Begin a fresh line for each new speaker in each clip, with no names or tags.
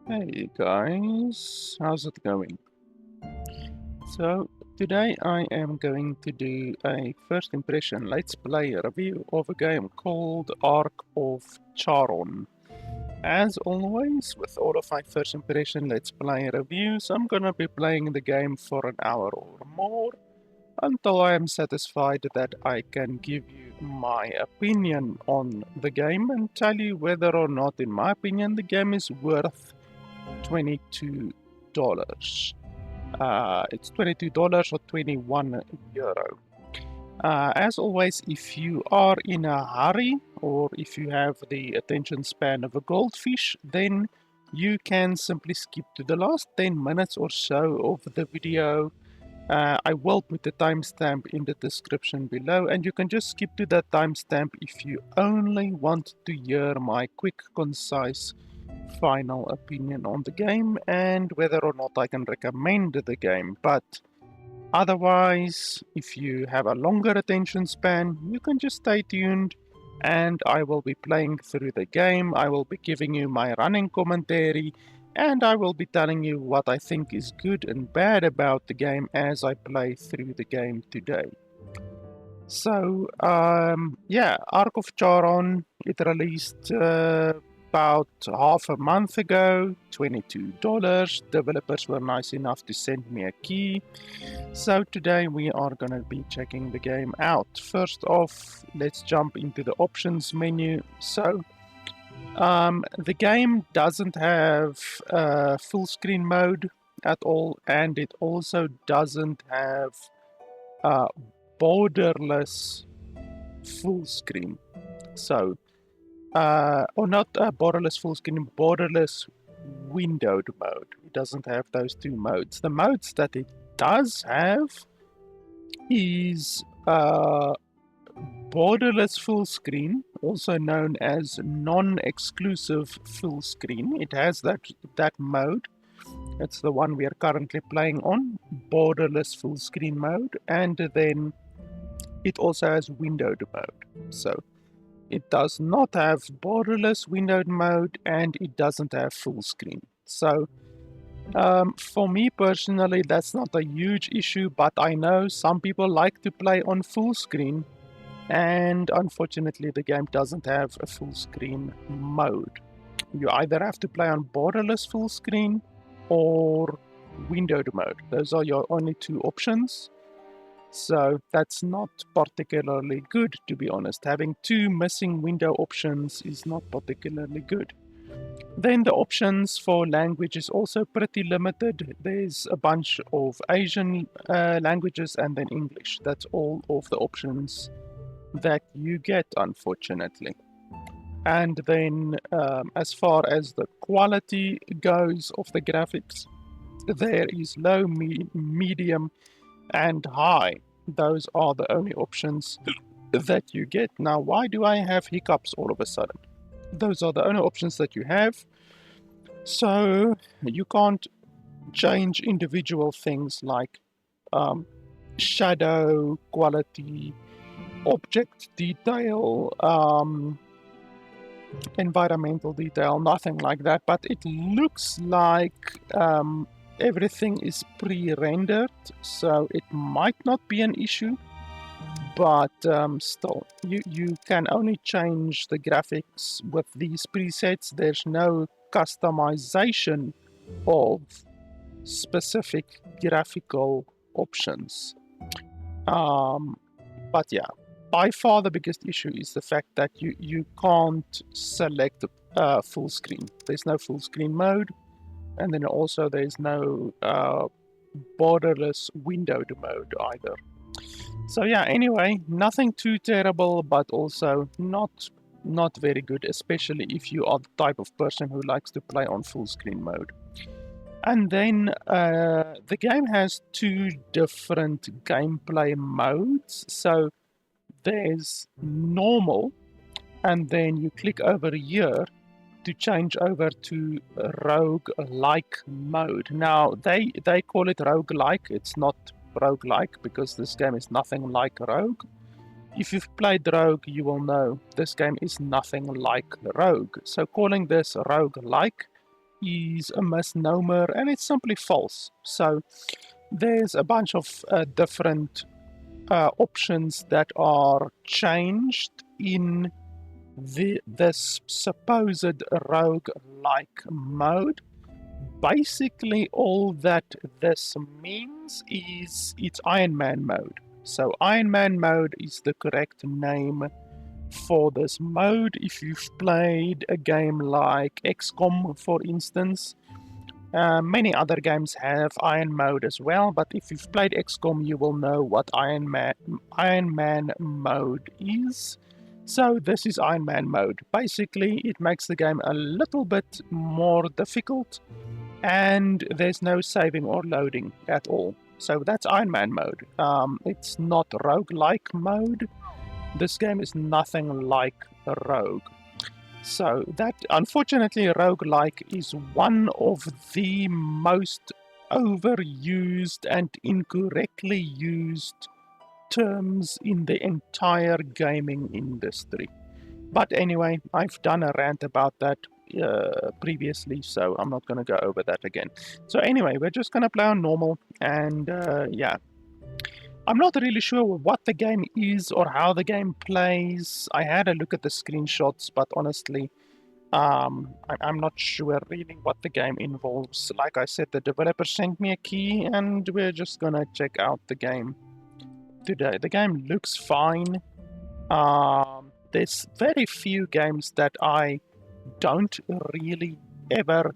Hey guys, how's it going? So today I am going to do a first impression let's play review of a game called Ark of Charon. As always, with all of my first impression let's play reviews, I'm gonna be playing the game for an hour or more until I am satisfied that I can give you my opinion on the game and tell you whether or not, in my opinion, the game is worth $22. It's $22 or €21. As always, if you are in a hurry or if you have the attention span of a goldfish, then you can simply skip to the last 10 minutes or so of the video. I will put the timestamp in the description below, and you can just skip to that timestamp if you only want to hear my quick, concise final opinion on the game and whether or not I can recommend the game. But otherwise, if you have a longer attention span, you can just stay tuned and I will be playing through the game. I will be giving you my running commentary and I will be telling you what I think is good and bad about the game as I play through the game today. So, yeah, Ark of Charon, it released about half a month ago, $22. Developers were nice enough to send me a key. So today we are going to be checking the game out. First off, let's jump into the options menu. So, the game doesn't have full screen mode at all, and it also doesn't have uh, borderless full screen. So, or not borderless full screen, borderless windowed mode. It doesn't have those two modes. The modes that it does have is borderless full screen, also known as non-exclusive full screen. It has that mode. It's the one we are currently playing on, borderless full screen mode, and then it also has windowed mode. So it does not have borderless windowed mode and it doesn't have full screen. So for me personally, that's not a huge issue, but I know some people like to play on full screen, and unfortunately, the game doesn't have a full screen mode. You either have to play on borderless full screen or windowed mode. Those are your only two options. So that's not particularly good, to be honest. Having two missing window options is not particularly good. Then the options for language is also pretty limited. There's a bunch of Asian languages and then English. That's all of the options that you get, unfortunately. And then as far as the quality goes of the graphics, there is low, medium, and high. Those are the only options that you get. Now, why do I have hiccups all of a sudden? Those are the only options that you have. So you can't change individual things like shadow, quality, object detail, environmental detail, nothing like that. But it looks like everything is pre-rendered, so it might not be an issue. But still, you can only change the graphics with these presets. There's no customization of specific graphical options. But yeah, by far the biggest issue is the fact that you can't select full screen. There's no full screen mode, and then also there's no borderless windowed mode either. So yeah, anyway, nothing too terrible, but also not very good, especially if you are the type of person who likes to play on full screen mode. And then the game has two different gameplay modes. So there's normal, and then you click over here to change over to rogue-like mode. Now, they call it rogue-like. It's not rogue-like because this game is nothing like Rogue. If you've played Rogue, you will know this game is nothing like Rogue. So calling this rogue-like is a misnomer and it's simply false. So there's a bunch of different options that are changed in this supposed rogue-like mode. Basically, all that this means is it's Iron Man mode. So Iron Man mode is the correct name for this mode. If you've played a game like XCOM, for instance, many other games have Iron mode as well, but if you've played XCOM, you will know what Iron Man mode is. So this is Iron Man mode. Basically, it makes the game a little bit more difficult, and there's no saving or loading at all. So that's Iron Man mode. It's not roguelike mode. This game is nothing like a rogue. So that, unfortunately, roguelike is one of the most overused and incorrectly used terms in the entire gaming industry. But anyway, I've done a rant about that previously, so I'm not going to go over that again. So anyway, we're just going to play on normal, and yeah. I'm not really sure what the game is or how the game plays. I had a look at the screenshots, but honestly, I'm not sure really what the game involves. Like I said, the developer sent me a key, and we're just gonna check out the game today. The game looks fine. There's very few games that I don't really ever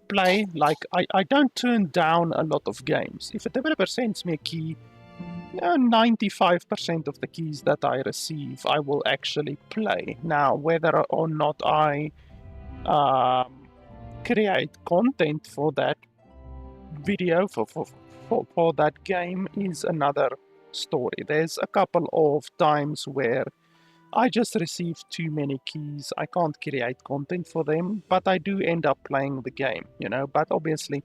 play. Like, I don't turn down a lot of games. If a developer sends me a key, 95% of the keys that I receive, I will actually play. Now, whether or not I create content for that video, for that game, is another story. There's a couple of times where I just receive too many keys. I can't create content for them, but I do end up playing the game, you know. But obviously,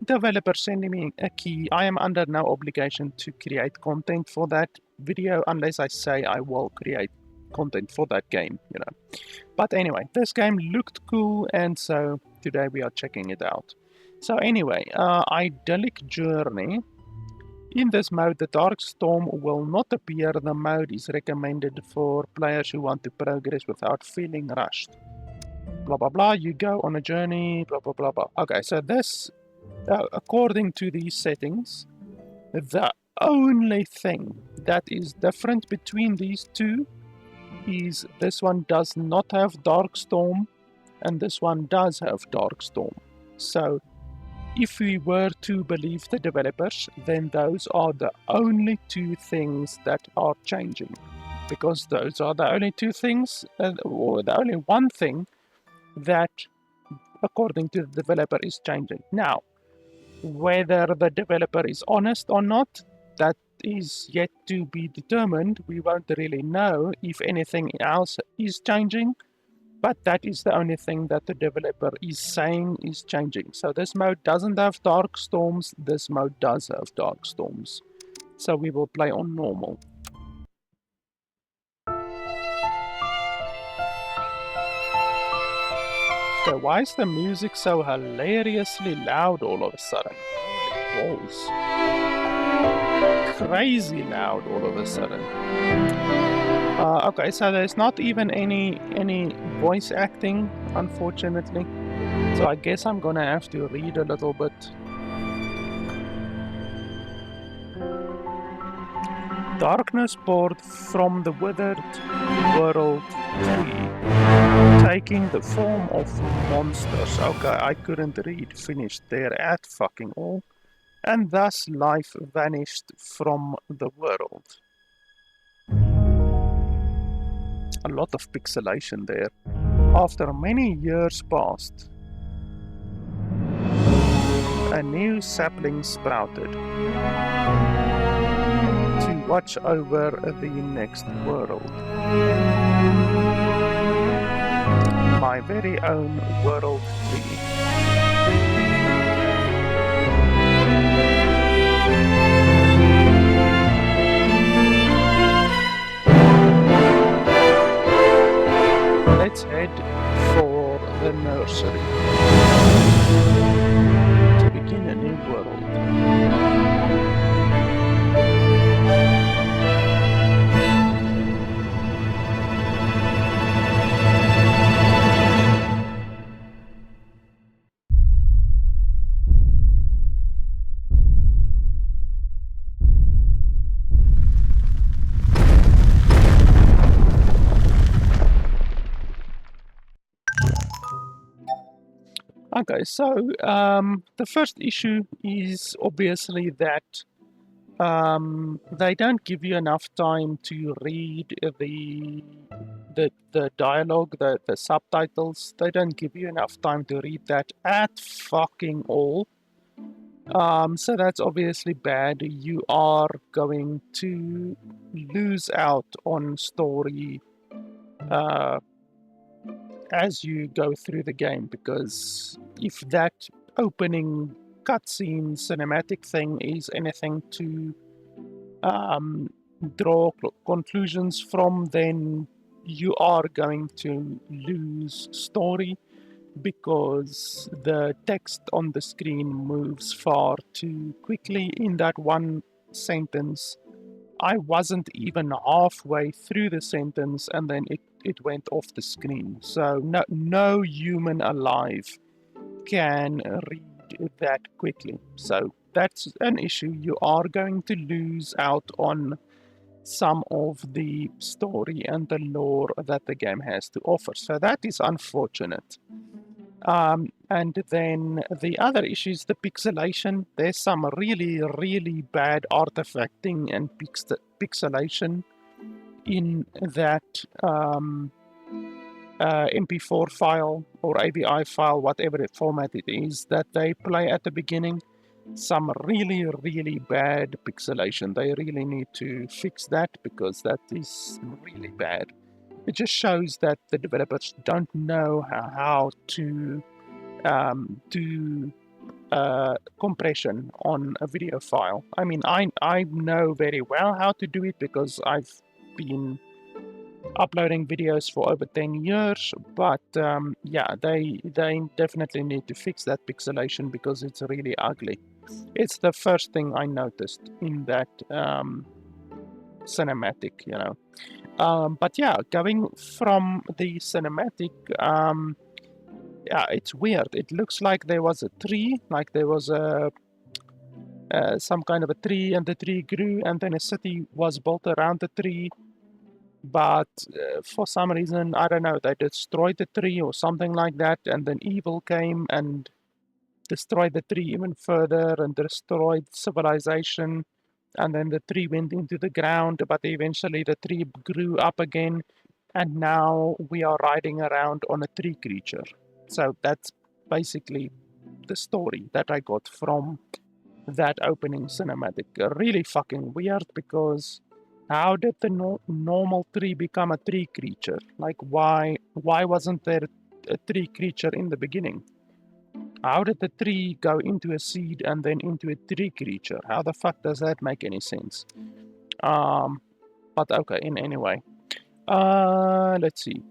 developer sending me a key, I am under no obligation to create content for that video unless I say I will create content for that game, you know. But anyway, this game looked cool, and so today we are checking it out. So anyway, idyllic journey. In this mode, the dark storm will not appear. The mode is recommended for players who want to progress without feeling rushed. Blah blah blah, you go on a journey, blah blah blah blah. Okay, so this, according to these settings, the only thing that is different between these two is this one does not have dark storm and this one does have dark storm. So if we were to believe the developers, then those are the only two things that are changing, because those are the only two things, or the only one thing that, according to the developer, is changing. Now, whether the developer is honest or not, that is yet to be determined. We won't really know if anything else is changing, but that is the only thing that the developer is saying is changing. So this mode doesn't have dark storms, this mode does have dark storms. So we will play on normal. Okay, why is the music so hilariously loud all of a sudden? Holy balls. Crazy loud all of a sudden. Okay, so there's not even any voice acting, unfortunately. So I guess I'm gonna have to read a little bit. Darkness poured from the withered world tree, taking the form of monsters. Okay, I couldn't read finished there at fucking all. And thus life vanished from the world. A lot of pixelation there. After many years passed, a new sapling sprouted to watch over the next world. My very own world tree. Let's head for the nursery. Okay, so the first issue is obviously that they don't give you enough time to read the dialogue, the subtitles. They don't give you enough time to read that at fucking all. So that's obviously bad. You are going to lose out on story uh, as you go through the game, because if that opening cutscene cinematic thing is anything to um, draw conclusions from, then you are going to lose story because the text on the screen moves far too quickly in that one sentence. I wasn't even halfway through the sentence and then it went off the screen. So no human alive can read that quickly. So that's an issue. You are going to lose out on some of the story and the lore that the game has to offer. So that is unfortunate. And then the other issue is the pixelation. There's some really, really bad artifacting and pixelation in that MP4 file or AVI file, whatever format it is that they play at the beginning. Some really, really bad pixelation. They really need to fix that because that is really bad. It just shows that the developers don't know how to do compression on a video file. I mean, I know very well how to do it because I've been uploading videos for over 10 years, but yeah, they definitely need to fix that pixelation because it's really ugly. It's the first thing I noticed in that cinematic, you know. But yeah, going from the cinematic, yeah, it's weird. It looks like there was a tree, like there was a some kind of a tree, and the tree grew, and then a city was built around the tree. But for some reason, I don't know, they destroyed the tree or something like that, and then evil came and destroyed the tree even further and destroyed civilization. And then the tree went into the ground, but eventually the tree grew up again, and now we are riding around on a tree creature. So that's basically the story that I got from that opening cinematic. Really fucking weird because how did the normal tree become a tree creature? Like why wasn't there a tree creature in the beginning? How did the tree go into a seed and then into a tree creature? How the fuck does that make any sense? Um, but okay, in any way. Let's see.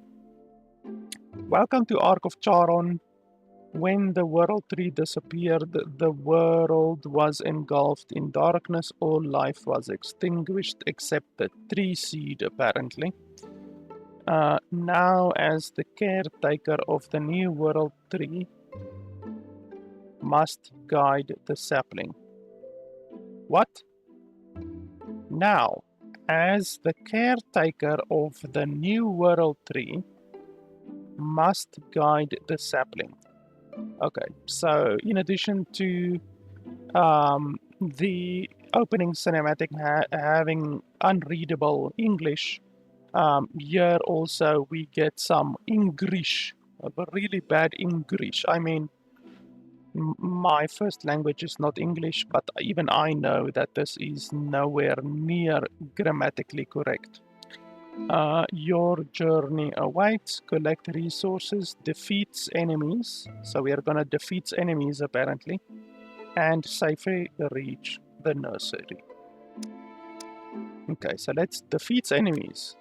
Welcome to Ark of Charon. When the world tree disappeared, the world was engulfed in darkness. All life was extinguished except the tree seed, apparently. Now, as the caretaker of the new world tree, must guide the sapling. What? Now, as the caretaker of the new world tree, must guide the sapling. Okay, so in addition to the opening cinematic having unreadable English, here also we get some English, really bad English. I mean, my first language is not English, but even I know that this is nowhere near grammatically correct. Your journey awaits, collect resources, defeats enemies. So we are gonna defeat enemies apparently, and safely reach the nursery. Okay, so let's defeat enemies.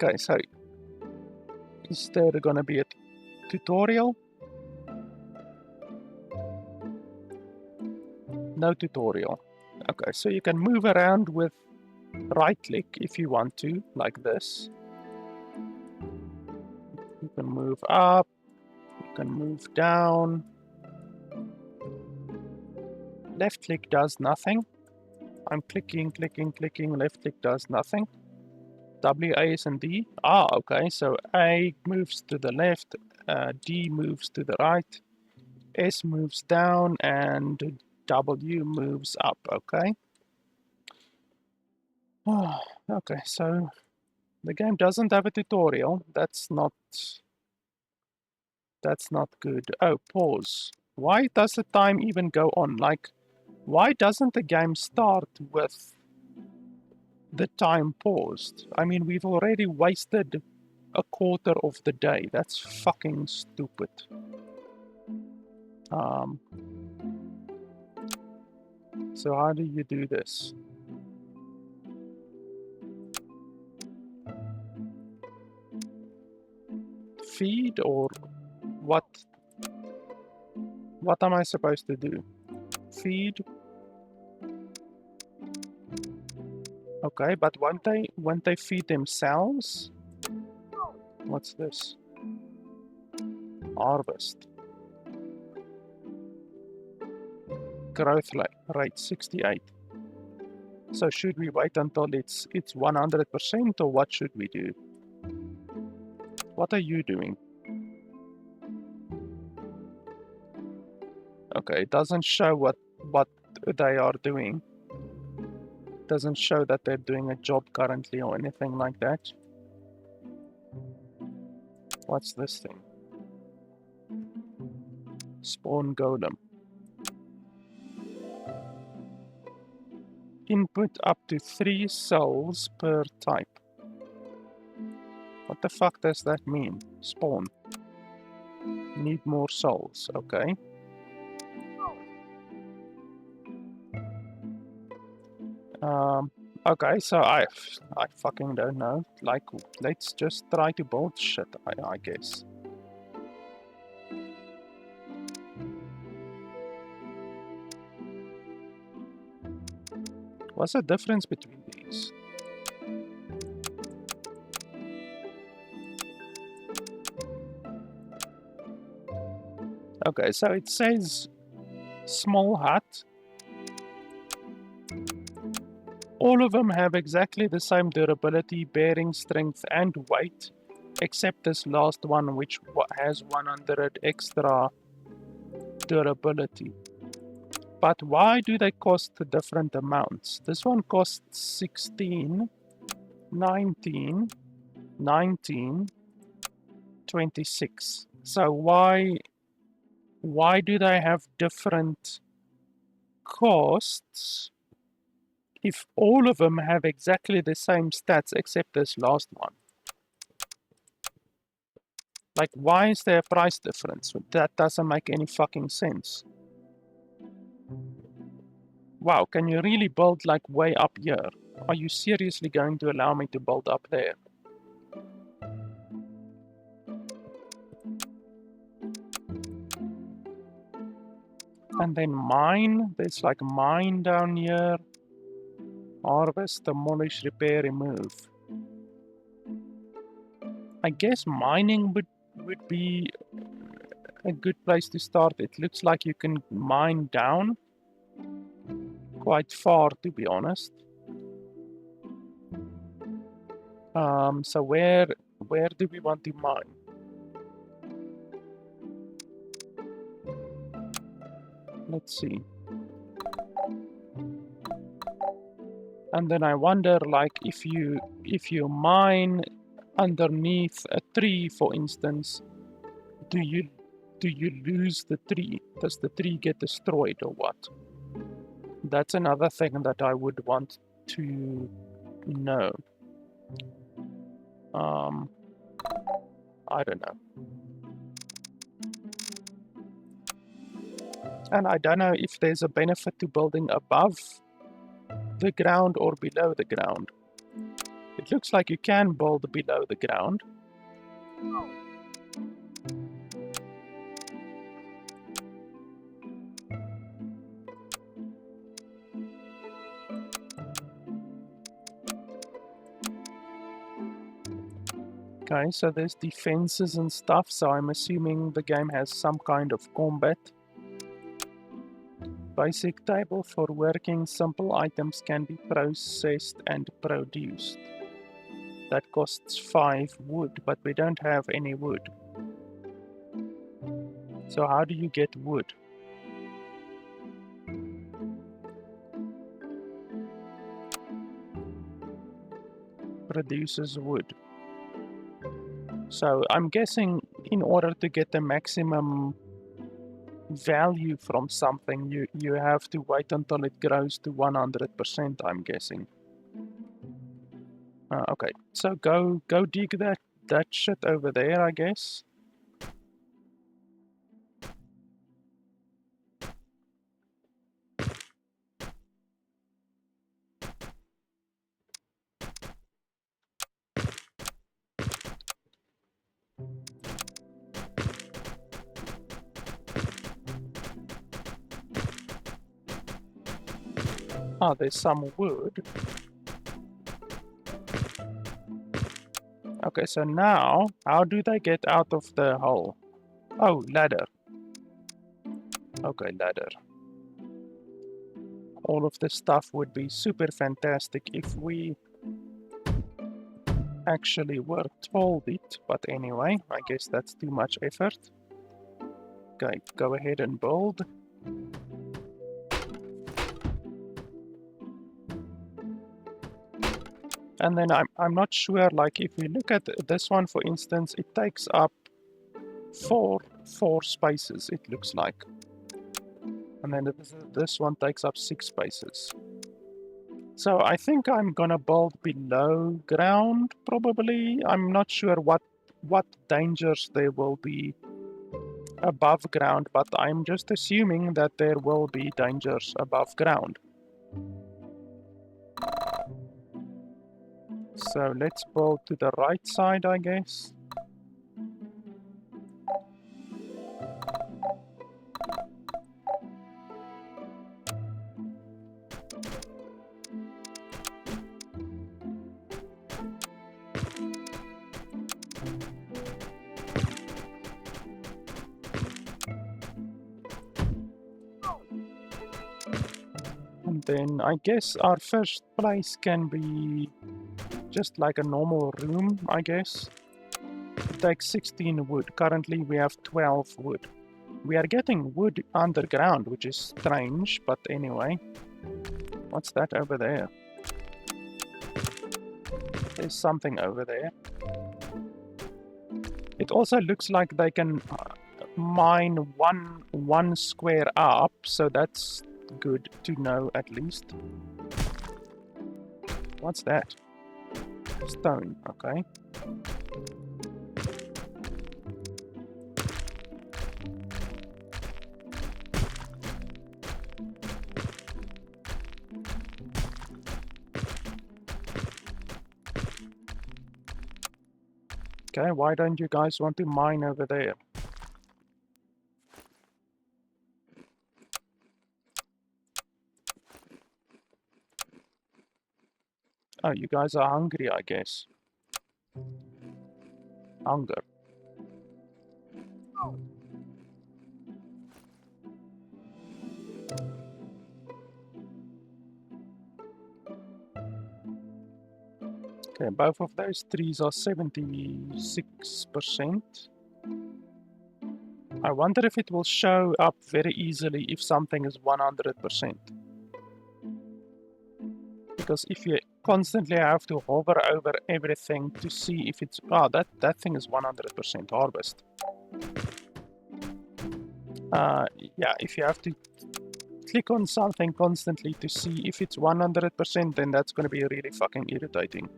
Okay, so is there gonna be a tutorial? No tutorial. Okay, so you can move around with right click if you want to, like this. You can move up, you can move down. Left click does nothing. I'm clicking, left click does nothing. W, A, S, and D. Ah, okay, so A moves to the left, D moves to the right, S moves down, and W moves up, okay? Okay, so the game doesn't have a tutorial. That's not good. Oh, pause. Why does the time even go on? Like, why doesn't the game start with the time paused? I mean, we've already wasted a quarter of the day. That's fucking stupid. So how do you do this? Feed or what? What am I supposed to do? Feed. Okay, but won't they feed themselves? What's this? Harvest. Growth rate 68. So should we wait until it's 100% or what should we do? What are you doing? Okay, it doesn't show what they are doing. It doesn't show that they're doing a job currently or anything like that. What's this thing? Spawn golem. Input up to 3 cells per type. What the fuck does that mean? Spawn. Need more souls, okay. Okay, so I fucking don't know. Like, let's just try to build shit, I guess. What's the difference between these? Okay, so it says small hut. All of them have exactly the same durability, bearing, strength, and weight, except this last one, which has 100 extra durability. But why do they cost different amounts? This one costs 16, 19, 19, 26. So why do they have different costs if all of them have exactly the same stats except this last one? Like, why is there a price difference? That doesn't make any fucking sense. Wow, can you really build like way up here? Are you seriously going to allow me to build up there? And then mine, there's like mine down here. Harvest, demolish, repair, remove. I guess mining would be a good place to start. It looks like you can mine down quite far, to be honest. So where do we want to mine? Let's see. And then I wonder, like, if you mine underneath a tree, for instance, do you lose the tree? Does the tree get destroyed or what? That's another thing that I would want to know. I don't know. And I don't know if there's a benefit to building above the ground or below the ground. It looks like you can build below the ground. Okay, so there's defenses and stuff, so I'm assuming the game has some kind of combat. basic table for working simple items can be processed and produced. That costs 5 wood, but we don't have any wood. So how do you get wood? Produces wood. So I'm guessing in order to get the maximum value from something, you have to wait until it grows to 100%, I'm guessing. Okay, so go dig that shit over there, I guess. Ah, there's some wood. Okay, so now, how do they get out of the hole? Oh, ladder. Okay, ladder. All of this stuff would be super fantastic if we actually were told it, but anyway, I guess that's too much effort. Okay, go ahead and build. And then I'm not sure, like if we look at this one, for instance, it takes up four spaces, it looks like. And then this one takes up 6 spaces. So I think I'm gonna build below ground, probably. I'm not sure what dangers there will be above ground, but I'm just assuming that there will be dangers above ground. So let's build to the right side, I guess. And then I guess our first place can be just like a normal room, I guess. It takes 16 wood. Currently we have 12 wood. We are getting wood underground, which is strange, but anyway. What's that over there? There's something over there. It also looks like they can mine one square up, so that's good to know at least. What's that? Stone, okay. Okay, why don't you guys want to mine over there? Oh, you guys are hungry, I guess. Hunger. Okay, both of those trees are 76%. I wonder if it will show up very easily if something is 100%. Because if you constantly have to hover over everything to see if it's... Oh, that thing is 100% harvest. Yeah, if you have to click on something constantly to see if it's 100%, then that's going to be really fucking irritating.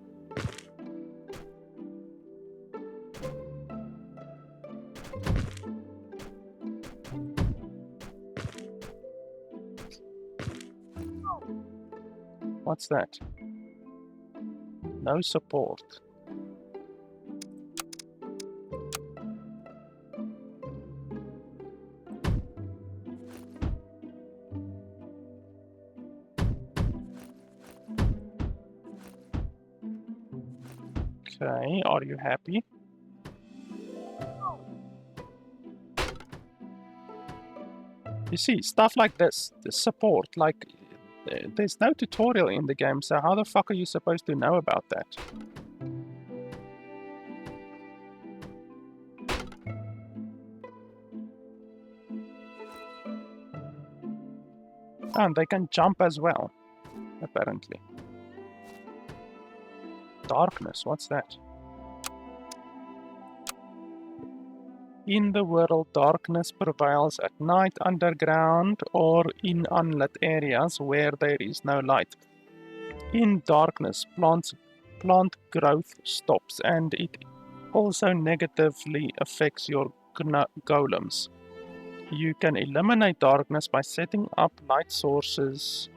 What's that? No support. Okay, are you happy? You see, stuff like this, the support, like, there's no tutorial in the game, so how the fuck are you supposed to know about that? And they can jump as well, apparently. Darkness, what's that? In the world, darkness prevails at night underground or in unlit areas where there is no light. In darkness, plant growth stops, and it also negatively affects your golems. You can eliminate darkness by setting up light sources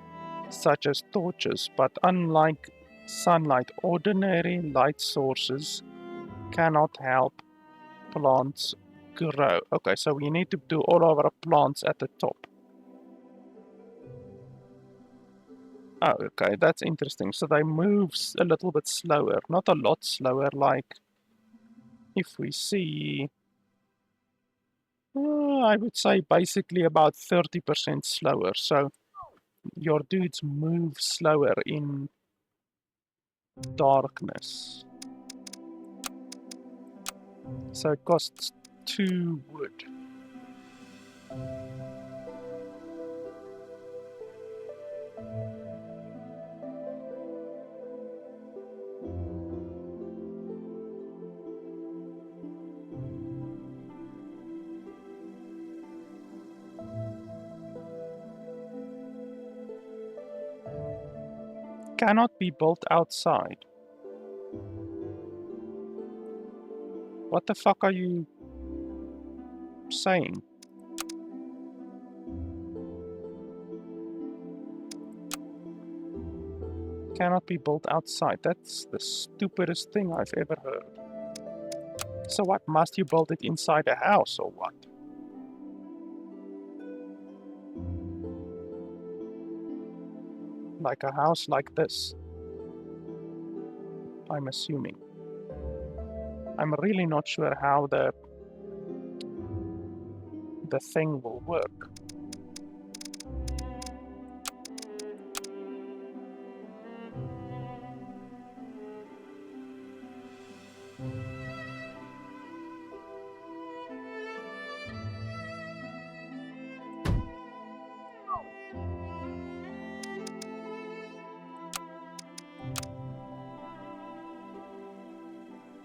such as torches, but unlike sunlight, ordinary light sources cannot help plants grow. Okay, so we need to do all of our plants at the top. Oh, okay, that's interesting. So they move a little bit slower, not a lot slower, like if we see, I would say basically about 30% slower. So your dudes move slower in darkness. So it costs 2 wood. Cannot be built outside. What the fuck are you saying? Cannot be built outside. That's the stupidest thing I've ever heard. So what, must you build it inside a house or what? Like a house like this, I'm assuming. I'm really not sure how the thing will work.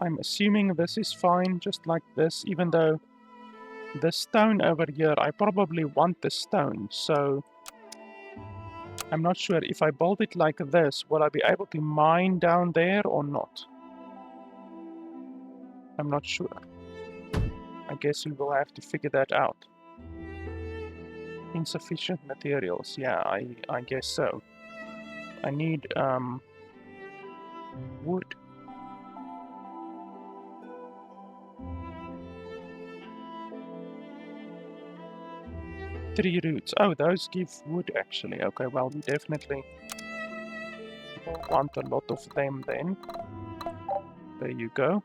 I'm assuming this is fine, just like this, even though the stone over here, I probably want the stone, so I'm not sure if I build it like this, will I be able to mine down there or not? I'm not sure. I guess we will have to figure that out. Insufficient materials, yeah, I guess so. I need wood. Tree roots. Oh, those give wood actually. Okay, well, we definitely want a lot of them then. There you go.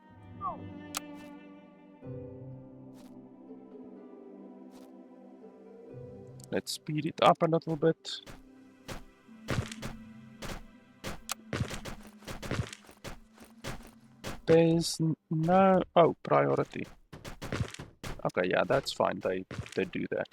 Let's speed it up a little bit. There's no... Oh, priority. Okay, yeah, that's fine. They do that.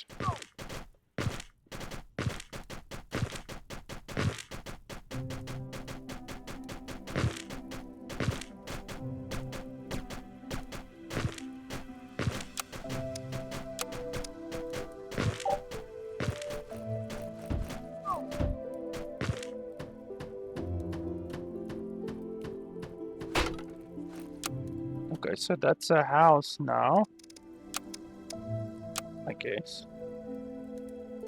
Okay, so that's a house now, I guess.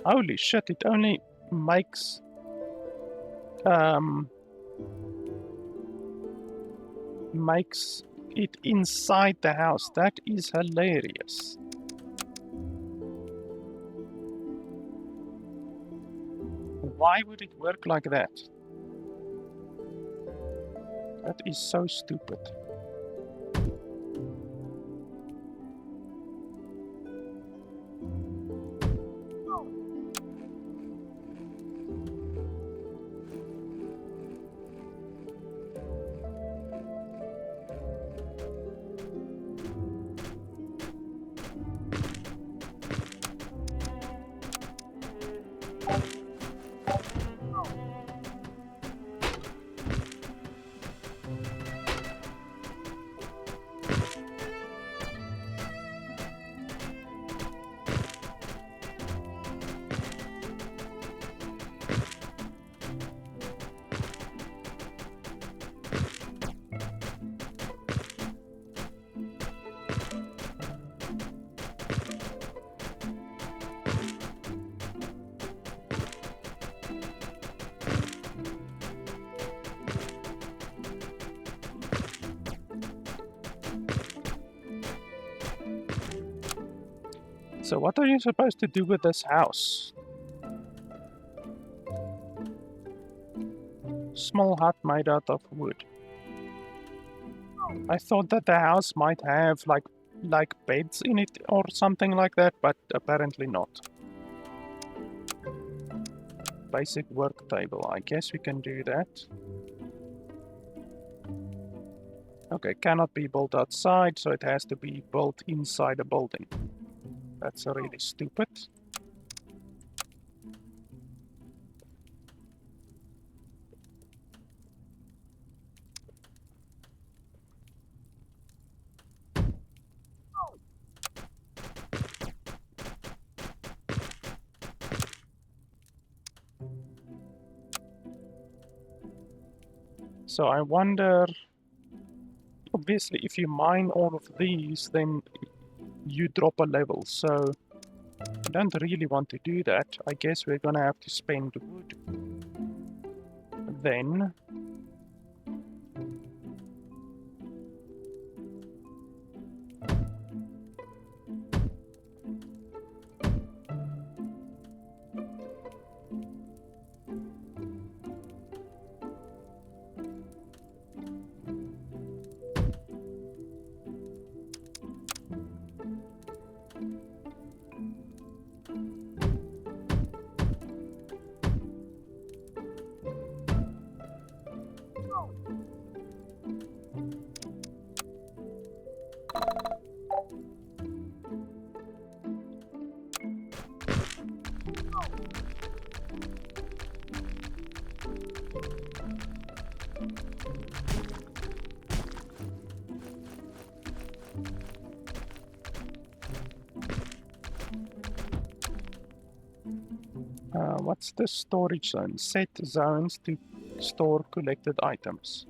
Holy shit, it only makes... makes it inside the house. That is hilarious. Why would it work like that? That is so stupid. So what are you supposed to do with this house? Small hut made out of wood. I thought that the house might have like beds in it or something like that, but apparently not. Basic work table. I guess we can do that. Okay, cannot be built outside, so it has to be built inside a building. That's really stupid. So I wonder, obviously if you mine all of these, then you drop a level, so I don't really want to do that. I guess we're gonna have to spend wood. Then what's the storage zone? Set zones to store collected items.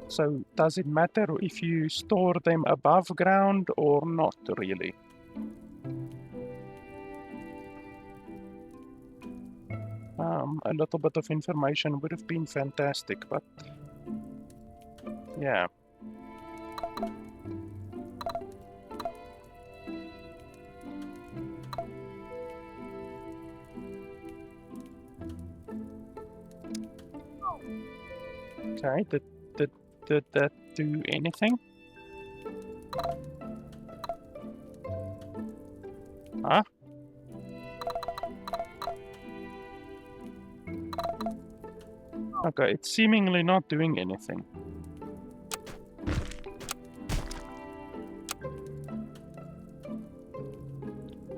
So does it matter if you store them above ground or not really? A little bit of information would have been fantastic, but yeah. Okay, did that do anything? Huh? Okay, it's seemingly not doing anything.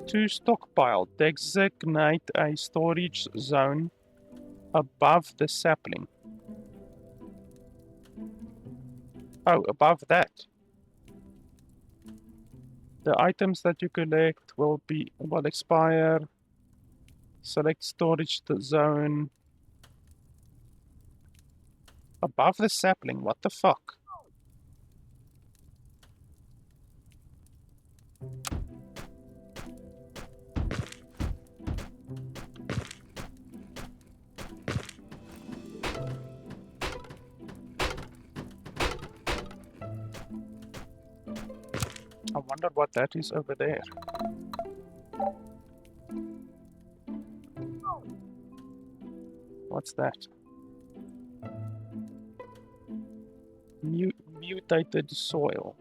To stockpile, designate a storage zone above the sapling. Oh, above that. The items that you collect will expire. Select storage zone. Above the sapling, what the fuck? I wonder what that is over there. What's that? Mutated soil.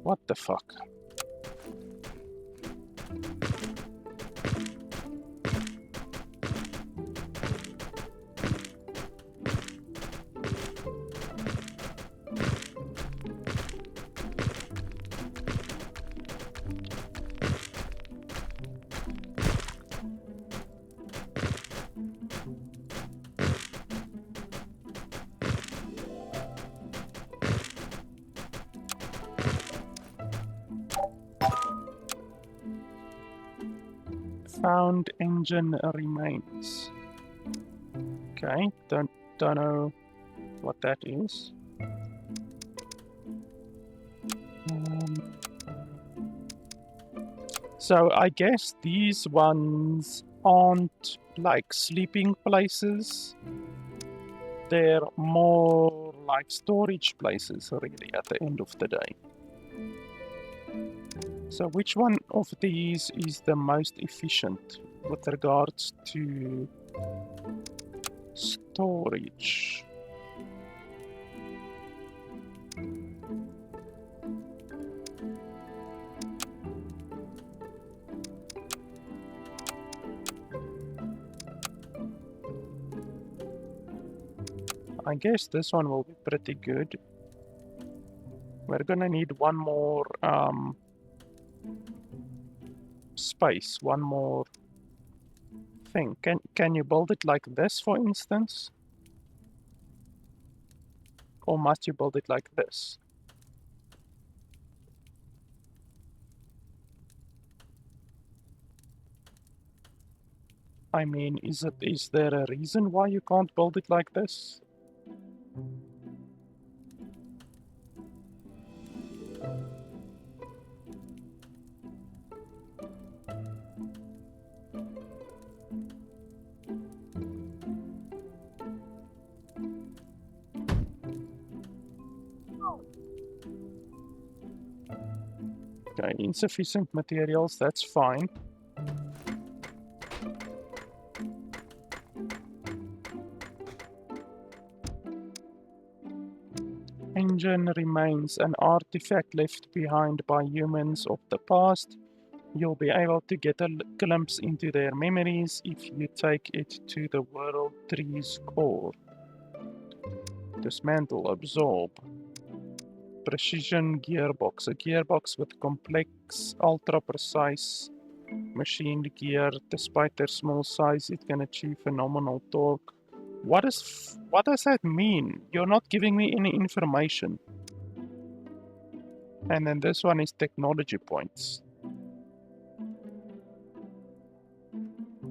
What the fuck? Found engine remains. Okay, don't know what that is. So I guess these ones aren't like sleeping places. They're more like storage places, really, at the end of the day. So which one of these is the most efficient with regards to storage? I guess this one will be pretty good. We're gonna need one more space, one more thing. Can you build it like this, for instance? Or must you build it like this? I mean, is there a reason why you can't build it like this? Okay, insufficient materials, that's fine. Engine remains an artifact left behind by humans of the past. You'll be able to get a glimpse into their memories if you take it to the World Tree's core. Dismantle, absorb. Precision gearbox. A gearbox with complex, ultra-precise machined gear. Despite their small size, it can achieve phenomenal torque. What does that mean? You're not giving me any information. And then this one is technology points.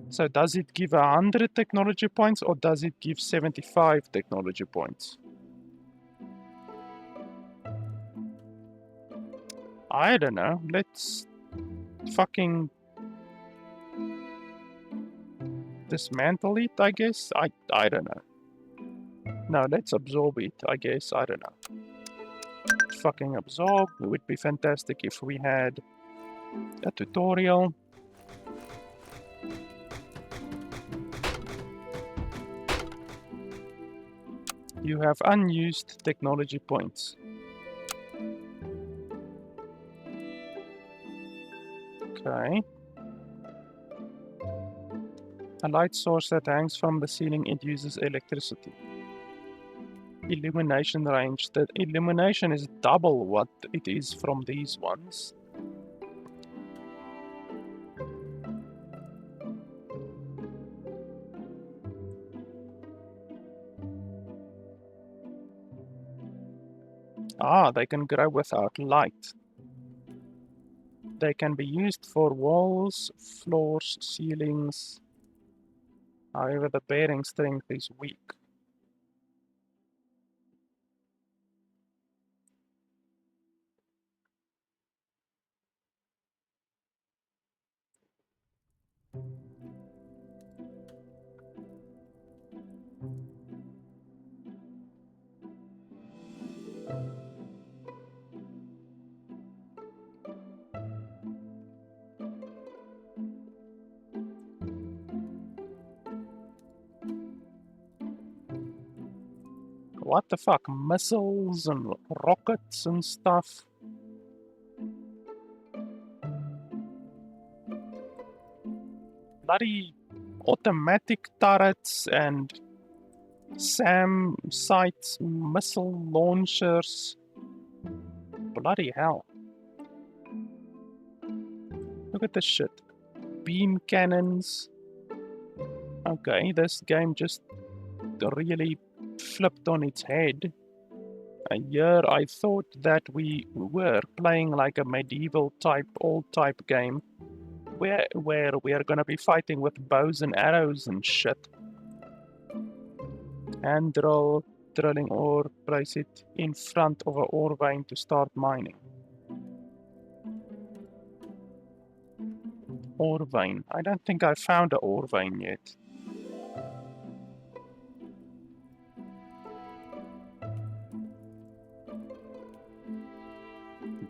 So does it give 100 technology points or does it give 75 technology points? I don't know. Let's fucking dismantle it, I guess. I don't know. No, let's absorb it, I guess. I don't know. Fucking absorb. It would be fantastic if we had a tutorial. You have unused technology points. Okay. A light source that hangs from the ceiling, it uses electricity. Illumination range. The illumination is double what it is from these ones. Ah, they can grow without light. They can be used for walls, floors, ceilings. However, the bearing strength is weak. What the fuck? Missiles and rockets and stuff? Bloody automatic turrets and SAM sites, missile launchers. Bloody hell. Look at this shit. Beam cannons. Okay, this game just really flipped on its head. Here I thought that we were playing like a medieval type, old type game where we are gonna be fighting with bows and arrows and shit. Hand drill, drilling ore, place it in front of an ore vein to start mining. Ore vein. I don't think I found an ore vein yet.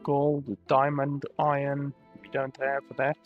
Gold, diamond, iron. We don't have that.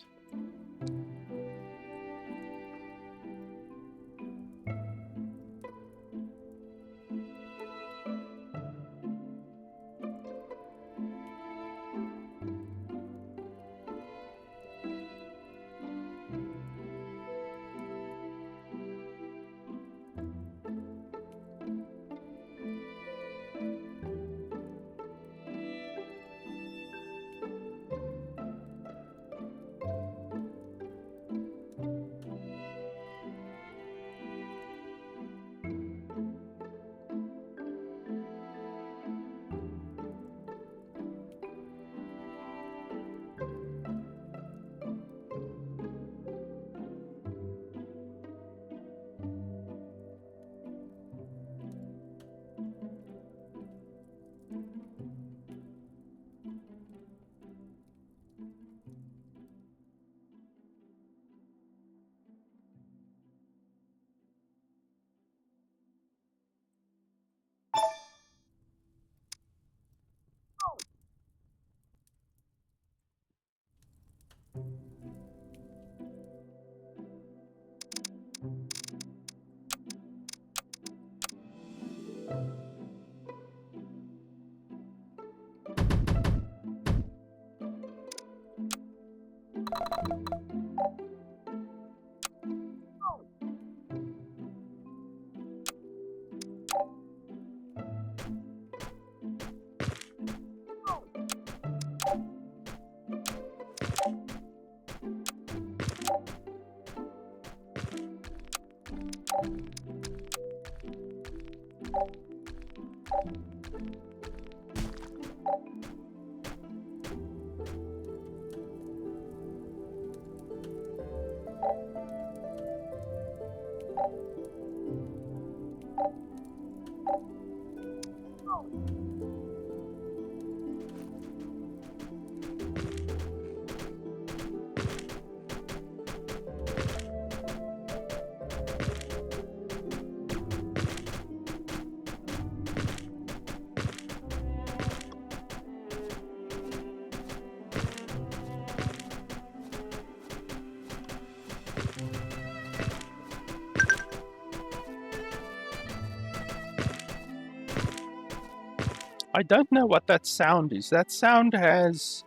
I don't know what that sound is. That sound has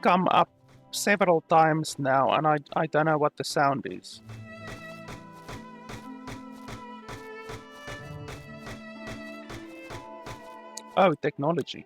come up several times now, and I don't know what the sound is. Oh, technology.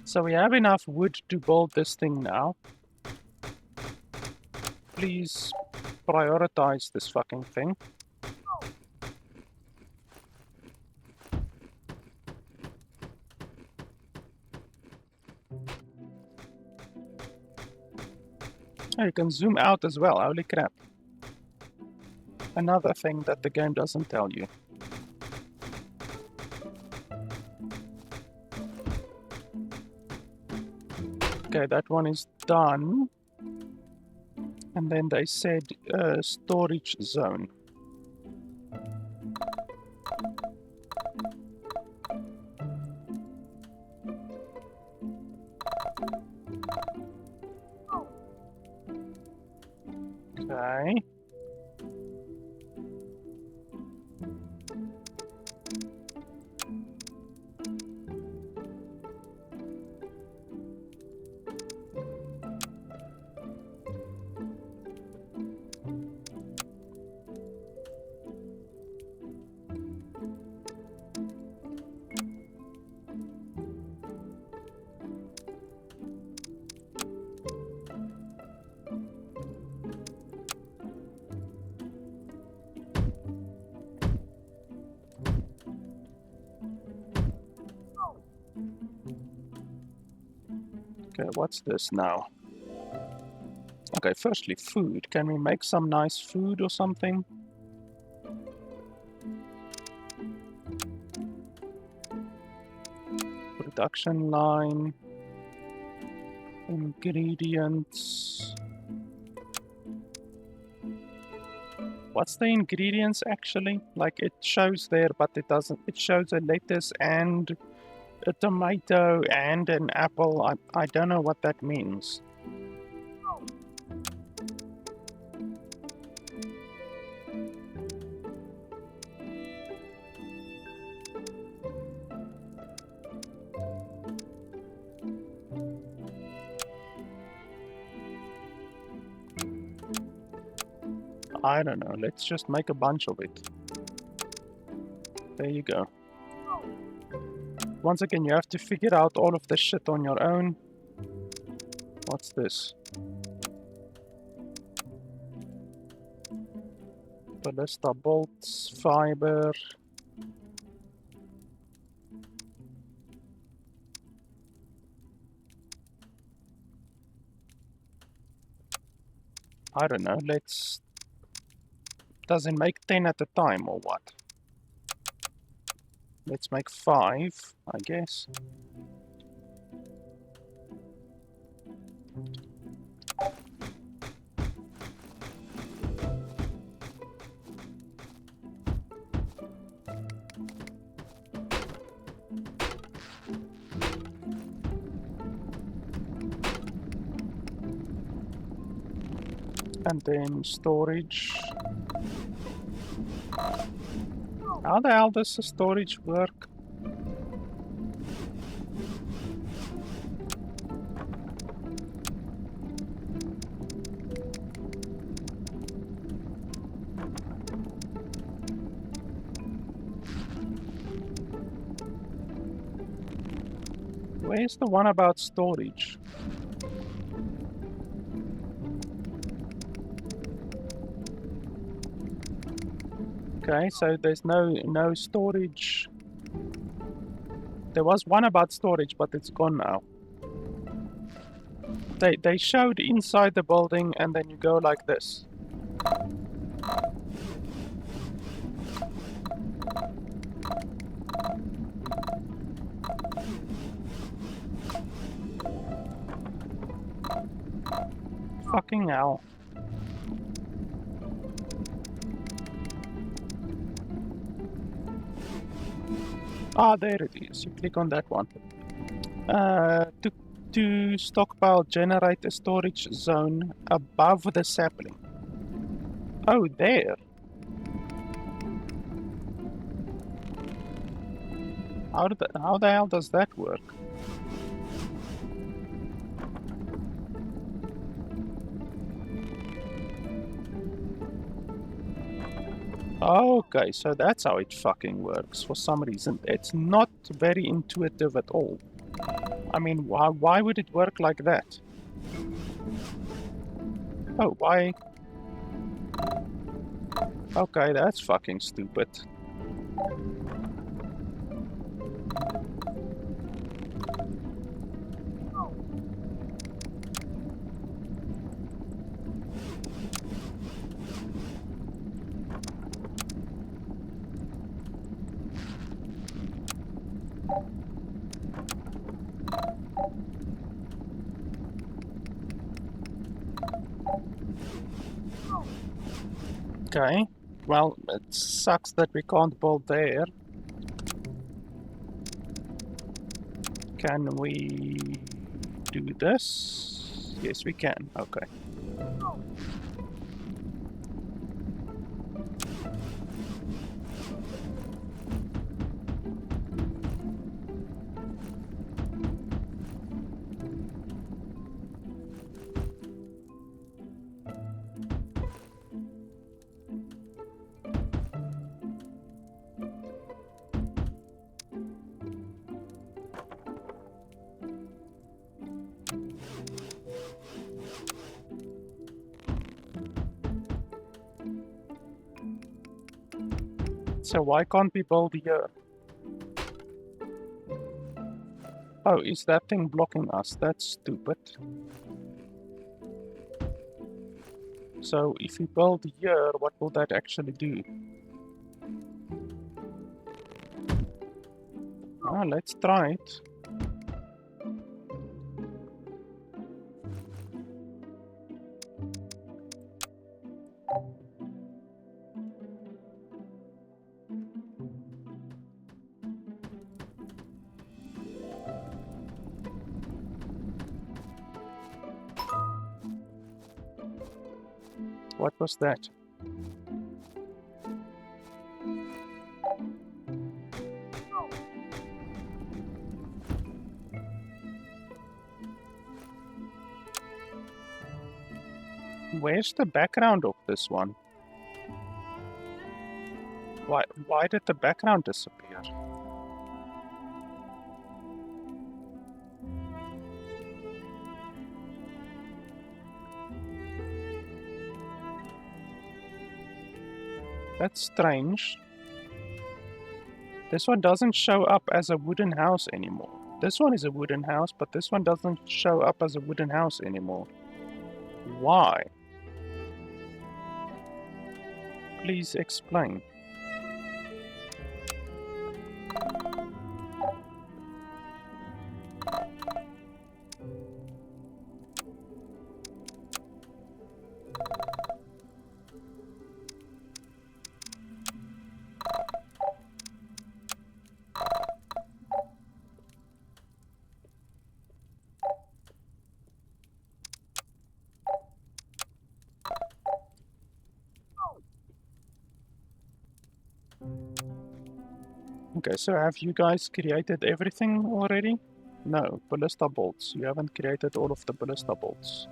So we have enough wood to build this thing now. Please prioritize this fucking thing. Oh, you can zoom out as well. Holy crap. Another thing that the game doesn't tell you. Okay, that one is done. And then they said storage zone. Okay. Okay, what's this now? Okay, firstly, food. Can we make some nice food or something? Production line. Ingredients. What's the ingredients actually? Like it shows there, but it doesn't. It shows a lettuce and a tomato and an apple. I don't know what that means. I don't know. Let's just make a bunch of it. There you go. Once again, you have to figure out all of this shit on your own. What's this? Ballista bolts, fiber. I don't know. Let's... Does it make 10 at a time or what? Let's make 5, I guess. And then storage. How the hell does the storage work? Where's the one about storage? Okay, so there's no storage. There was one about storage, but it's gone now. They showed inside the building, and then you go like this. Fucking hell. Ah, there it is. You click on that one. To stockpile, generate a storage zone above the sapling. Oh, there. How the hell does that work? Okay, so that's how it fucking works. For some reason, it's not very intuitive at all. I mean, why would it work like that? Oh, why? Okay, that's fucking stupid. Okay, well, it sucks that we can't build there. Can we do this? Yes, we can. Okay. So why can't we build here? Oh, is that thing blocking us? That's stupid. So if we build here, what will that actually do? Ah, let's try it. What was that? Where's the background of this one? Why did the background disappear? That's strange. This one doesn't show up as a wooden house anymore. This one is a wooden house, but this one doesn't show up as a wooden house anymore. Why? Please explain. Okay, so have you guys created everything already? No, ballista bolts. You haven't created all of the ballista bolts.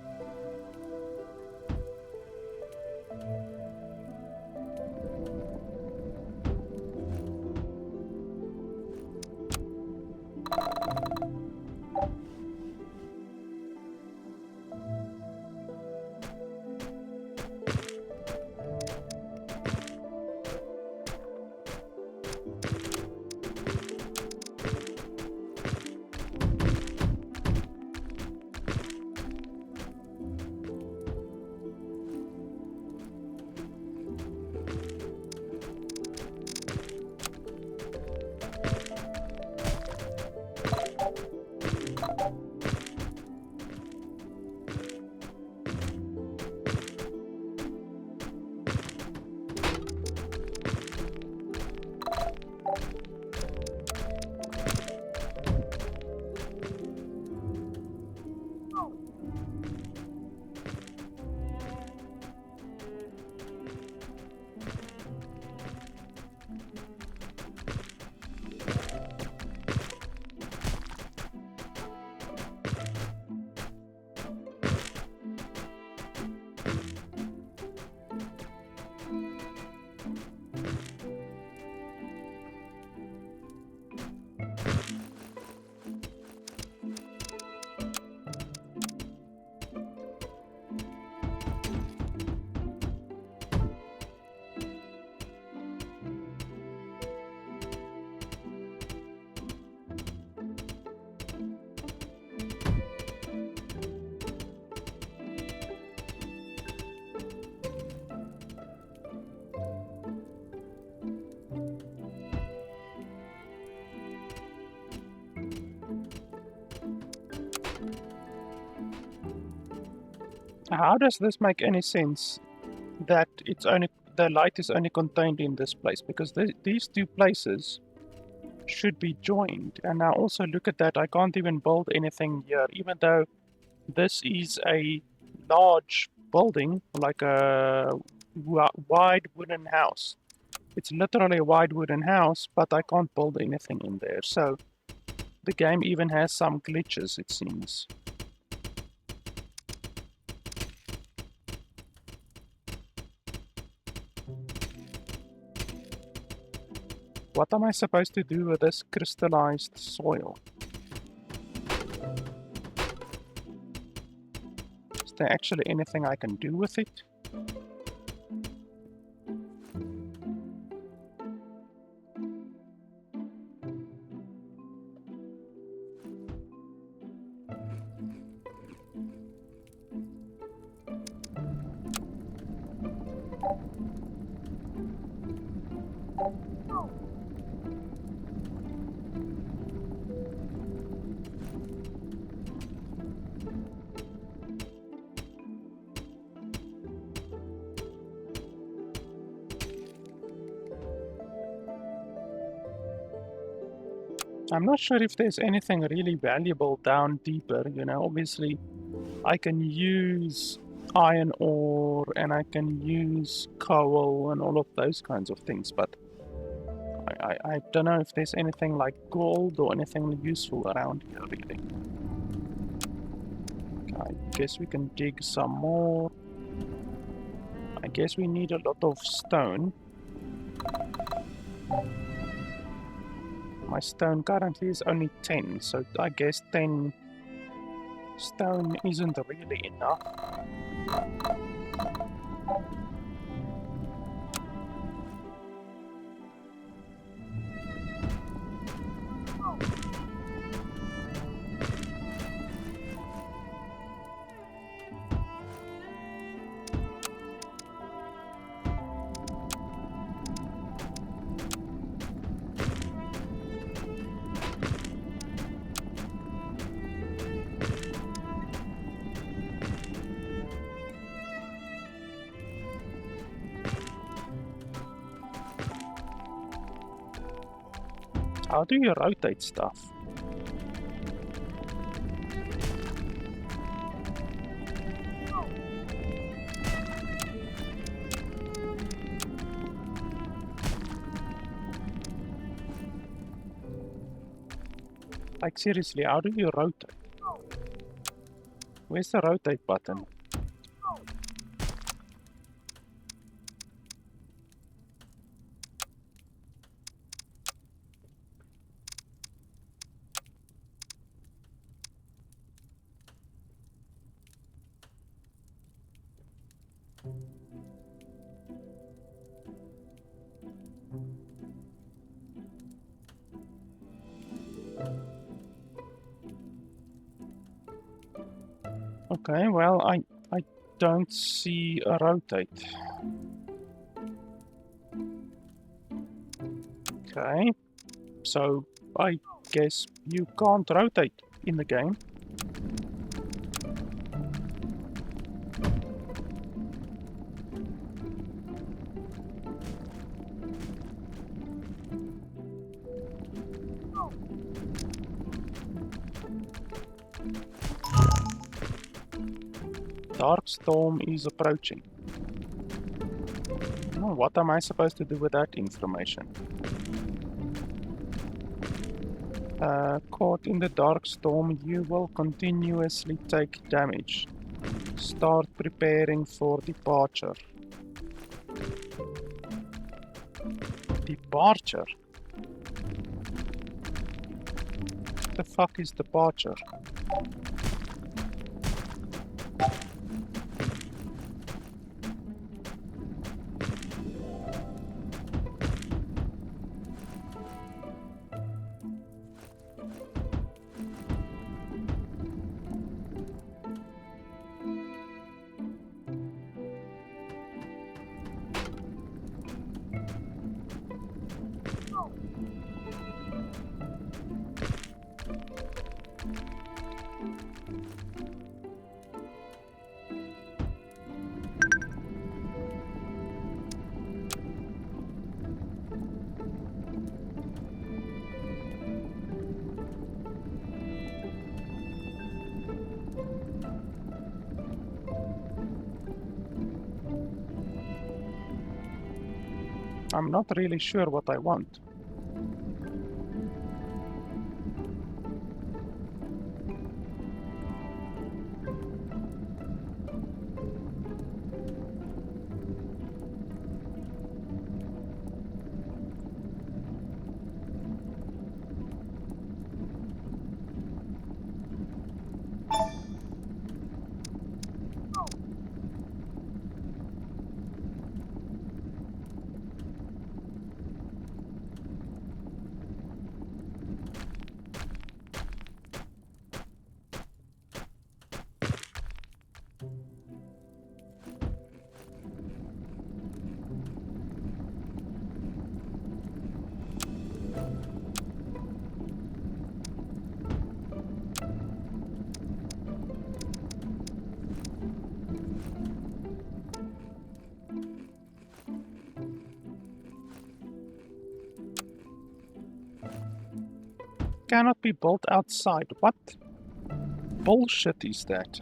How does this make any sense that it's only the light is only contained in this place? Because these two places should be joined. And now also look at that, I can't even build anything here, even though this is a large building, like a wide wooden house. It's literally a wide wooden house, but I can't build anything in there. So the game even has some glitches, it seems. What am I supposed to do with this crystallized soil? Is there actually anything I can do with it? I'm not sure if there's anything really valuable down deeper, you know. Obviously, I can use iron ore and I can use coal and all of those kinds of things, but I don't know if there's anything like gold or anything useful around here, really. I guess we can dig some more. I guess we need a lot of stone. My stone currently is only 10, so I guess 10 stone isn't really enough. How do you rotate stuff? Like seriously, how do you rotate? Where's the rotate button? Okay, well, I don't see a rotate. Okay, so I guess you can't rotate in the game. Dark storm is approaching. Oh, what am I supposed to do with that information? Caught in the dark storm, you will continuously take damage. Start preparing for departure. Departure? What the fuck is departure? I'm not really sure what I want. cannot be built outside. What bullshit is that?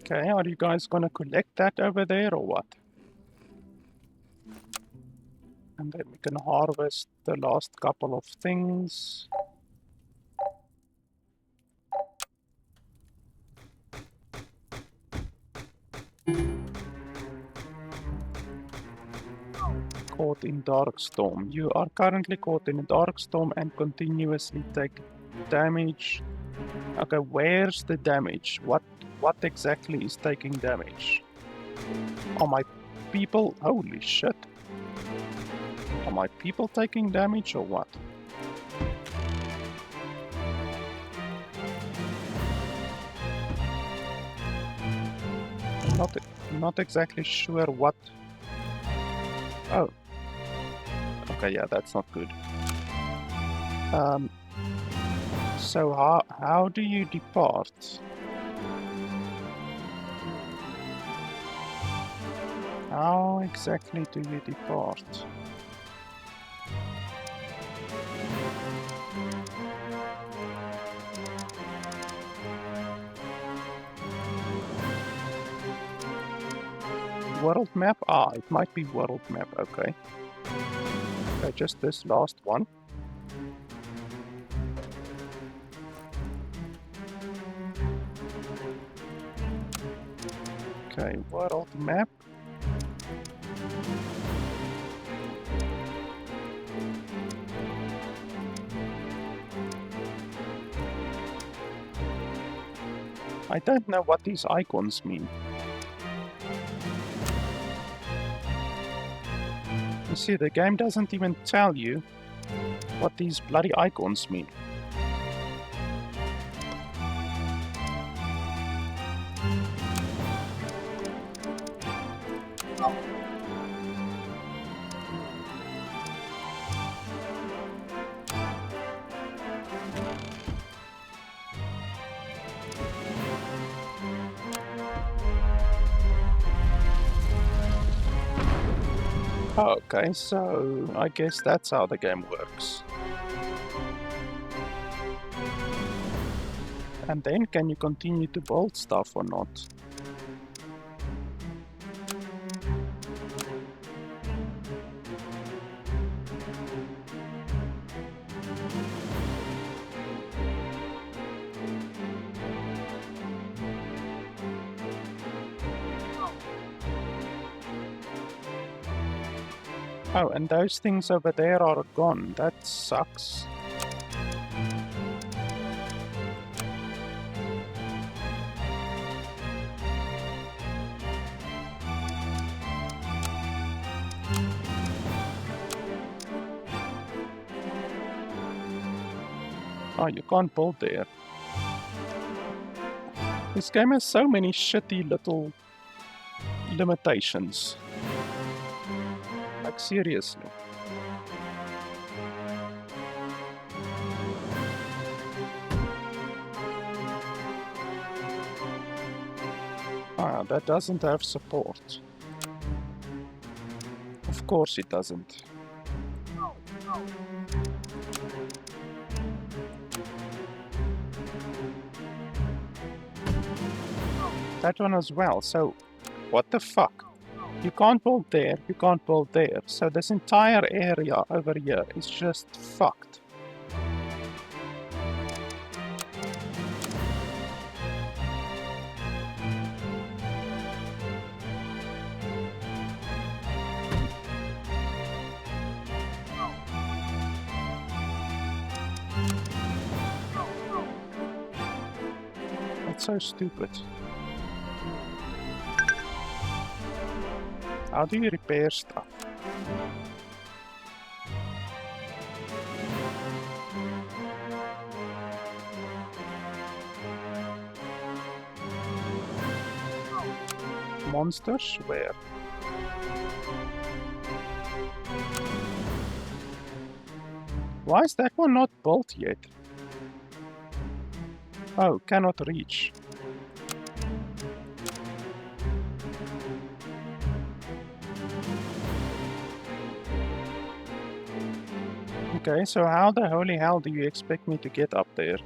Okay, are you guys gonna collect that over there or what? And then we can harvest the last couple of things. Caught in dark storm. You are currently caught in a dark storm and continuously take damage. Okay, where's the damage? What exactly is taking damage? Are my people... Holy shit. Are my people taking damage or what? Not exactly sure what... Oh. Okay, yeah, that's not good. So how do you depart? How exactly do you depart? World map? Ah, it might be world map, okay. Okay, just this last one. Okay, world map. I don't know what these icons mean. You see, the game doesn't even tell you what these bloody icons mean. Okay, so I guess that's how the game works. And then can you continue to build stuff or not? Oh, and those things over there are gone. That sucks. Oh, you can't build there. This game has so many shitty little limitations. Like, seriously. Ah, that doesn't have support. Of course it doesn't. That one as well, so what the fuck? You can't build there, you can't build there, so this entire area over here is just fucked. That's so stupid. How do you repair stuff? Monsters? Where? Why is that one not built yet? Oh, cannot reach. Okay, so how the holy hell do you expect me to get up there?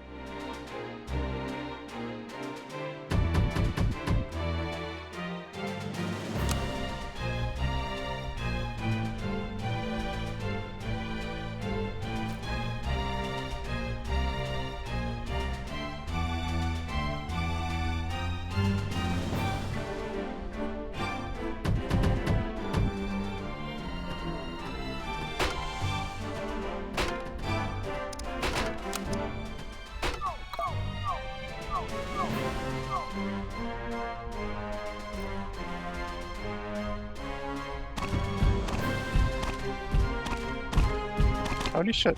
Holy shit.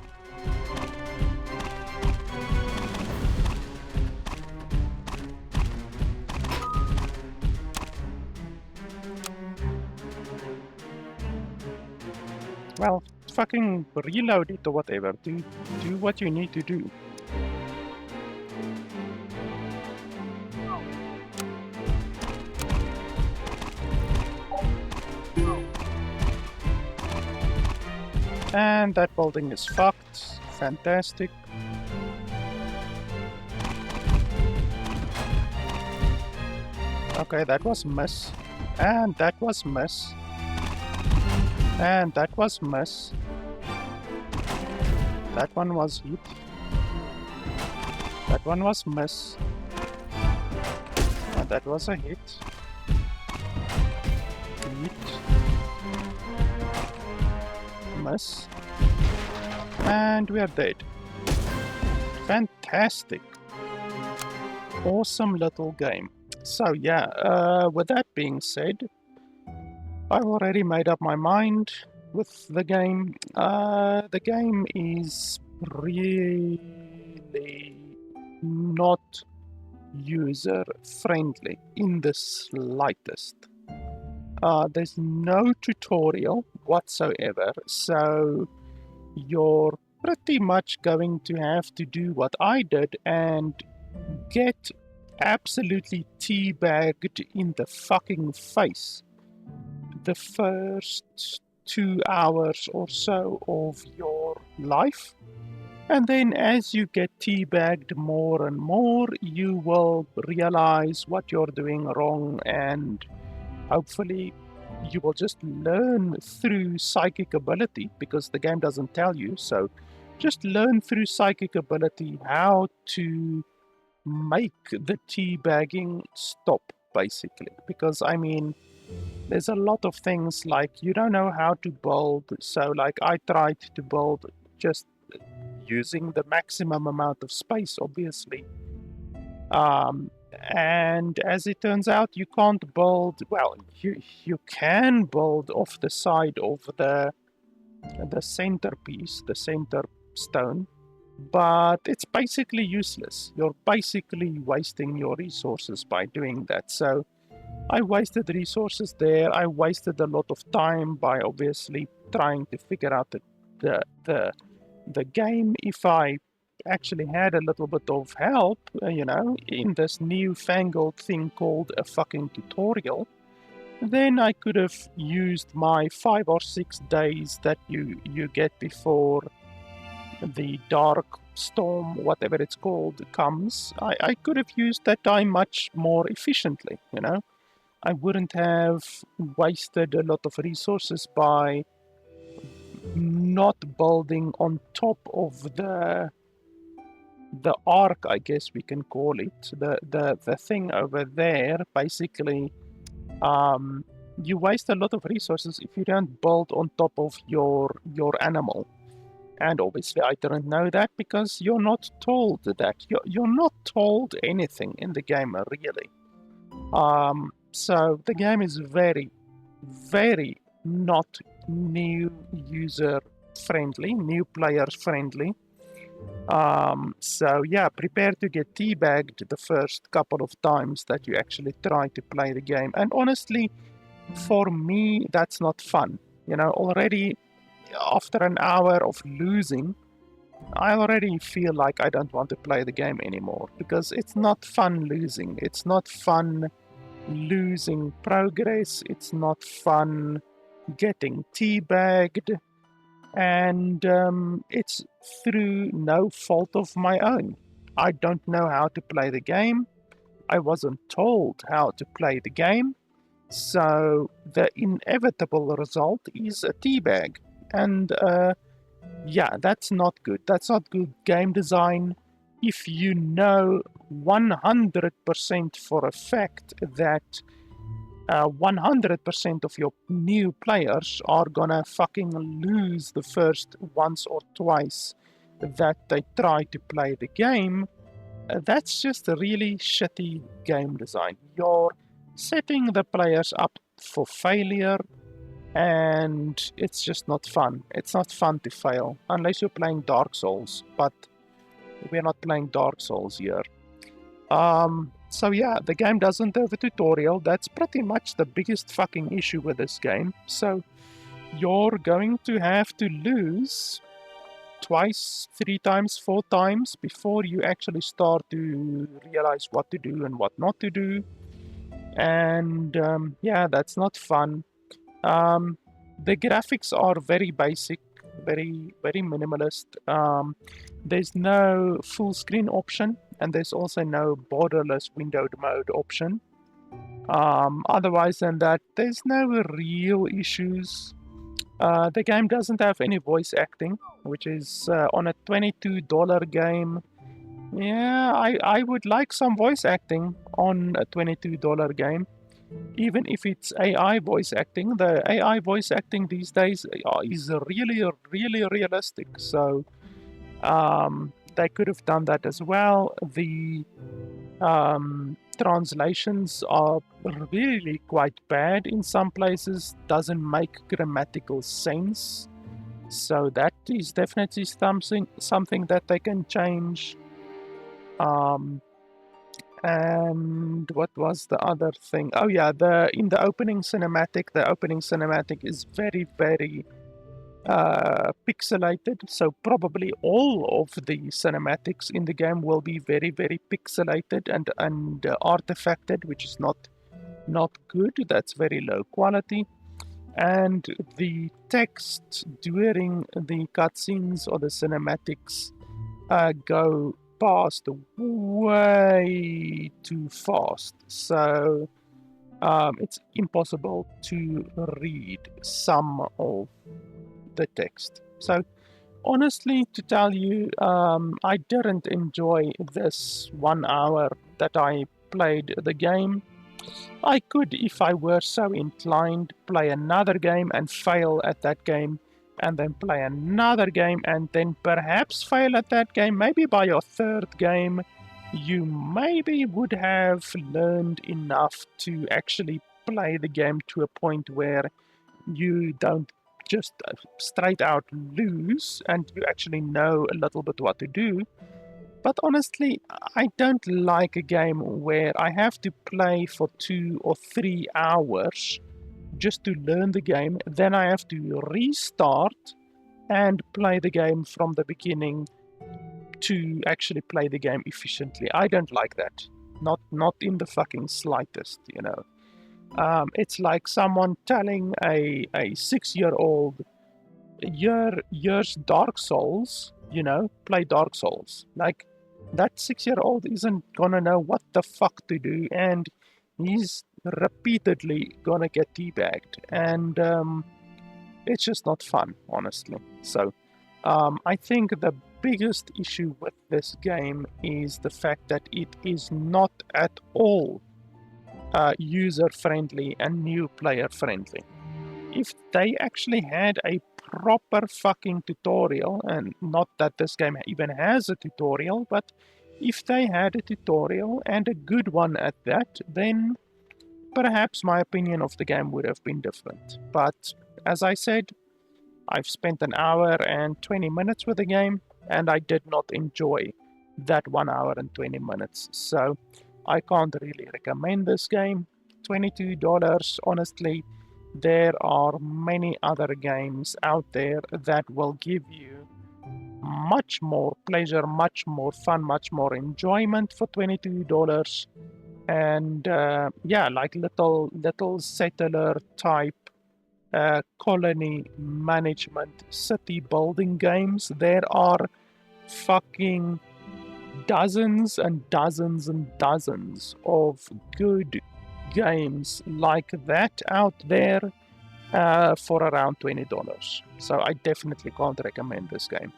Well, fucking reload it or whatever. Do what you need to do. And that building is fucked. Fantastic. Okay, that was miss. And that was miss. And that was miss. That one was hit. That one was miss. And that was a hit. Hit. Miss. And we are dead. Fantastic. Awesome little game. So yeah, with that being said, I've already made up my mind with the game. The game is really not user friendly in the slightest. There's no tutorial whatsoever, so you're pretty much going to have to do what I did and get absolutely teabagged in the fucking face the first 2 hours or so of your life. And then as you get teabagged more and more, you will realize what you're doing wrong, and hopefully you will just learn through psychic ability, because the game doesn't tell you. So just learn through psychic ability how to make the teabagging stop, basically. Because I mean, there's a lot of things like you don't know how to build. So like I tried to build just using the maximum amount of space, obviously. And as it turns out, you can't build, well, you can build off the side of the centerpiece, the center stone, but it's basically useless. You're basically wasting your resources by doing that. So I wasted resources there. I wasted a lot of time by obviously trying to figure out the the the game. If I actually had a little bit of help, in this newfangled thing called a fucking tutorial, then I could have used my 5 or 6 days that you get before the dark storm, whatever it's called, comes. I could have used that time much more efficiently. I wouldn't have wasted a lot of resources by not building on top of the ark, I guess we can call it. The thing over there, basically, you waste a lot of resources if you don't build on top of your animal. And obviously I didn't know that because you're not told that. You're not told anything in the game, really. So the game is very, very not new user friendly, new players friendly. So yeah, prepare to get teabagged the first couple of times that you actually try to play the game. And honestly, for me, that's not fun. Already after an hour of losing, I already feel like I don't want to play the game anymore because it's not fun losing. It's not fun losing progress. It's not fun getting teabagged. And it's through no fault of my own. I don't know how to play the game. I wasn't told how to play the game. So the inevitable result is a teabag. And yeah, that's not good. That's not good game design. If you know 100% for a fact that 100% of your new players are gonna fucking lose the first once or twice that they try to play the game, that's just a really shitty game design. You're setting the players up for failure, and it's just not fun. It's not fun to fail, unless you're playing Dark Souls, but we're not playing Dark Souls here. So yeah, the game doesn't have a tutorial. That's pretty much the biggest fucking issue with this game. So you're going to have to lose twice, 3 times, 4 times before you actually start to realize what to do and what not to do. And yeah, that's not fun. The graphics are very basic, very, very minimalist. There's no full screen option, and there's also no borderless windowed mode option. Otherwise than that, there's no real issues. The game doesn't have any voice acting, which is on a $22 game. Yeah, I would like some voice acting on a $22 game. Even if it's AI voice acting, the AI voice acting these days is really, really realistic. So they could have done that as well. The translations are really quite bad in some places, doesn't make grammatical sense. So that is definitely something that they can change. And what was the other thing? Oh yeah, in the opening cinematic is very, very pixelated. So probably all of the cinematics in the game will be very, very pixelated and artifacted, which is not good. That's very low quality. And the text during the cutscenes or the cinematics go past way too fast. So it's impossible to read some of the text. So honestly, to tell you, I didn't enjoy this 1 hour that I played the game. I could, if I were so inclined, play another game and fail at that game, and then play another game and then perhaps fail at that game. Maybe by your third game, you maybe would have learned enough to actually play the game to a point where you don't just straight out lose and you actually know a little bit what to do. But honestly, I don't like a game where I have to play for 2 or 3 hours just to learn the game, then I have to restart and play the game from the beginning to actually play the game efficiently. I don't like that. Not in the fucking slightest, you know. It's like someone telling a 6-year-old years Dark Souls, you know, play Dark Souls. Like that 6-year-old isn't gonna know what the fuck to do, and he's repeatedly gonna get teabagged, and it's just not fun, honestly. So, I think the biggest issue with this game is the fact that it is not at all user friendly and new player friendly. If they actually had a proper fucking tutorial, and not that this game even has a tutorial, but if they had a tutorial and a good one at that, then perhaps my opinion of the game would have been different. But as I said, I've spent an hour and 20 minutes with the game, and I did not enjoy that 1 hour and 20 minutes. So I can't really recommend this game. $22, honestly, there are many other games out there that will give you much more pleasure, much more fun, much more enjoyment for $22. And yeah, like little settler type colony management city building games. There are fucking dozens and dozens and dozens of good games like that out there for around $20. So I definitely can't recommend this game.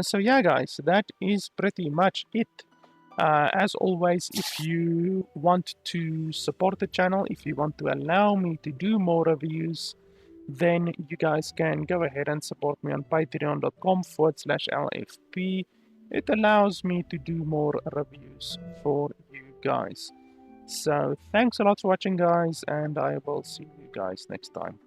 So yeah, guys, that is pretty much it. As always, if you want to support the channel, if you want to allow me to do more reviews, then you guys can go ahead and support me on patreon.com/LFP. It allows me to do more reviews for you guys. So thanks a lot for watching, guys, and I will see you guys next time.